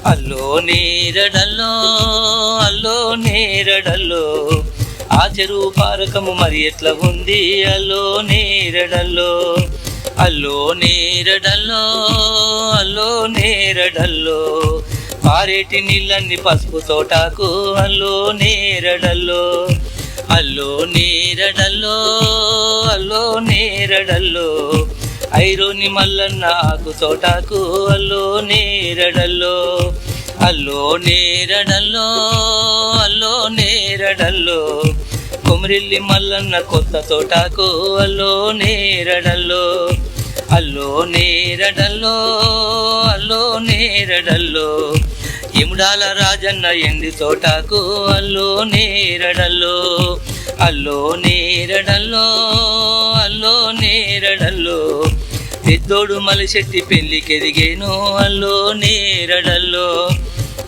అల్లో నేరడల్లో అల్లో నేరడల్లో ఆ చెరువు పారకము మరి ఎట్లా ఉంది అల్లో నేరడల్లో అల్లో నేరడల్లో అల్లో నేరడల్లో పారేటి నీళ్ళన్ని పసుపు తోటాకు అల్లో నేరడల్లో అల్లో నేరడల్లో అల్లో నేరడల్లో ఐరోని మల్లన్న ఆకు తోటాకు అల్లో నేరడల్లో అల్లో నేరడల్లో అల్లో నేరడల్లో కొమరిల్లి మల్లన్న కొత్త తోటాకు అల్లో నేరడల్లో అల్లో నేరడల్లో అల్లో నేరడల్లో ఇముడాల రాజన్న ఎండి తోటాకు అల్లో నేరడల్లో అల్లో నేరడల్లో అల్లో నేరడల్లో పెద్దోడు మలిశెట్టి పెళ్లికెదిగేను అల్లో నేరడల్లో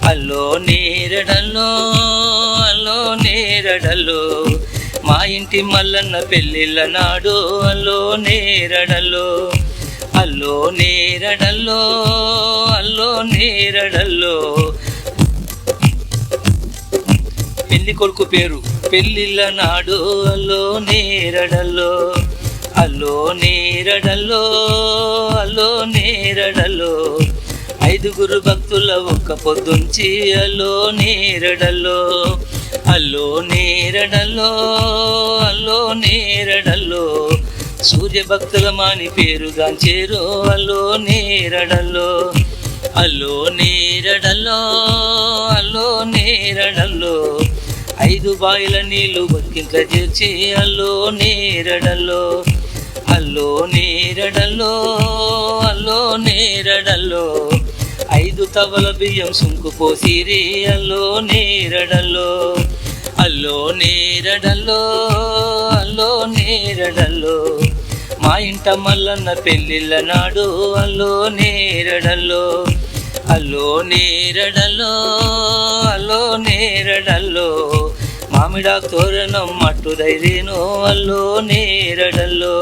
అల్లో నేరడల్లో అల్లో నేరడల్లో మా ఇంటి మల్లన్న పెళ్ళిళ్ళ నాడు అల్లో నేరడల్లో అల్లో నేరడల్లో అల్లో నేరడల్లో పెళ్లి కొడుకు పేరు పెళ్ళిళ్ళ నాడు అల్లో నేరడల్లో అల్లో నేరడల్లో అల్లో నేరడల్లో ఐదుగురు భక్తుల ఒక్క పొద్దుంచి అల్లో నేరడల్లో అల్లో నేరడల్లో అల్లో నేరడల్లో సూర్య భక్తుల మాని పేరుగాంచేరు అల్లో నేరడల్లో అల్లో నేరడల్లో అల్లో నేరడల్లో ఐదు బాయిల నీళ్లు బతికింత చేర్చి అల్లో నేరడల్లో అల్లో నేరడల్లో అల్లో నేరడల్లో ఐదు తవల బియ్యం సుంకు పోసిరి అల్లో నేరడల్లో అల్లో నేరడల్లో అల్లో నేరడల్లో మా ఇంట మల్లన్న పెళ్ళిళ్ళ నాడు అల్లో నేరడల్లో అల్లో నేరడల్లో అల్లో నేరడల్లో మామిడాకు తోరణం మట్టు ధైర్యను అల్లో నేరడల్లో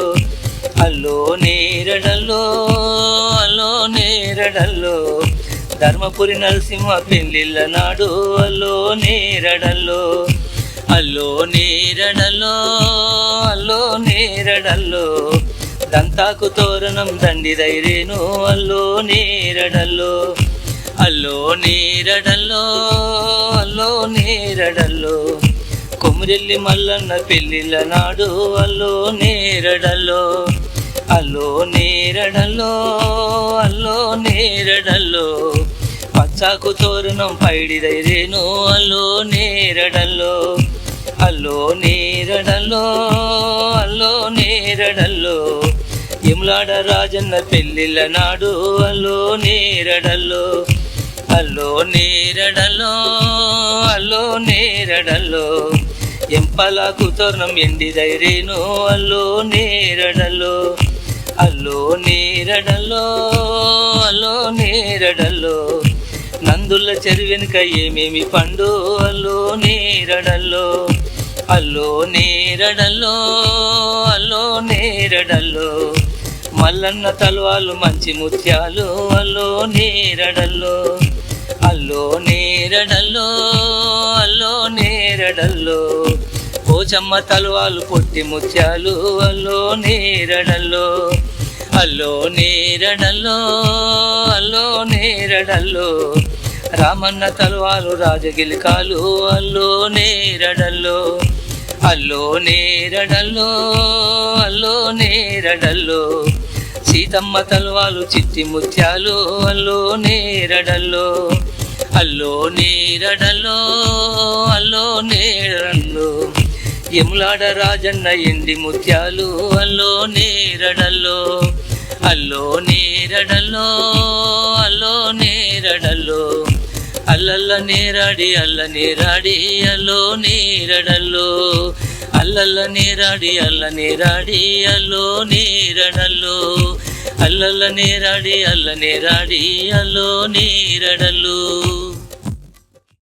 అల్లో నేరడల్లో అల్లో నేరడల్లో ధర్మపురి నరసింహ పెళ్ళిళ్ళ నాడు అల్లో నేరడల్లో అల్లో నేరడల్లో అల్లో నేరడల్లో దంతాకు తోరణం దండి ధైర్యను అల్లో నేరడల్లో అల్లో నేరడల్లో అల్లో నేరడల్లో కొమరెల్లి మల్లన్న పెళ్ళిళ్ళ నాడు అల్లో నేరడల్లో అల్లో నేరడల్లో అల్లో నేరడల్లో పచ్చాకు తోరణం పైడి ధైర్యను అల్లో నేరడల్లో అల్లో నేరడల్లో అల్లో నేరడల్లో ఇములాడ రాజన్న పెళ్ళిళ్ళ నాడు అల్లో నేరడల్లో అల్లో నేరడల్లో అల్లో నేరడల్లో ఎంపలాకు తోరణం ఎండి ధైర్యను అల్లో నేరడల్లో అల్లో నేరడల్లో అల్లో నేరడల్లో నందుల చెరువెనుక ఏమేమి పండు అల్లో నేరడల్లో అల్లో నేరడల్లో అల్లో నేరడల్లో మల్లన్న తలవాలు మంచి ముత్యాలు అల్లో నేరడల్లో అల్లో నేరడల్లో అల్లో నేరడల్లో పోచమ్మ తలవాలు పొట్టి ముత్యాలు అల్లో నేరడల్లో అల్లో నేరడల్లో అల్లో నేరడల్లో రామన్న తలవాలు రాజగిలికాలు అల్లో నేరడల్లో అల్లో నేరడల్లో అల్లో నేరడల్లో సీతమ్మ తలవాలు చిట్టి ముత్యాలు అల్లో నేరడల్లో అల్లో నేరడల్లో అల్లో నేరడల్లో యములాడ రాజన్న ఎండి ముత్యాలు అల్లో నేరడల్లో అల్లో నేరడల్లో అల్లో నేరడల్లో అల్లల్ల నేరాడి అల్ల నేరాడి అల్లో నేరడల్లో అల్లల్ల నేరాడి అల్ల నేరాడి అల్లో నేరడల్లో అల్లల్ల నేరాడి అల్ల నేరాడి అల్లో నేరడల్లో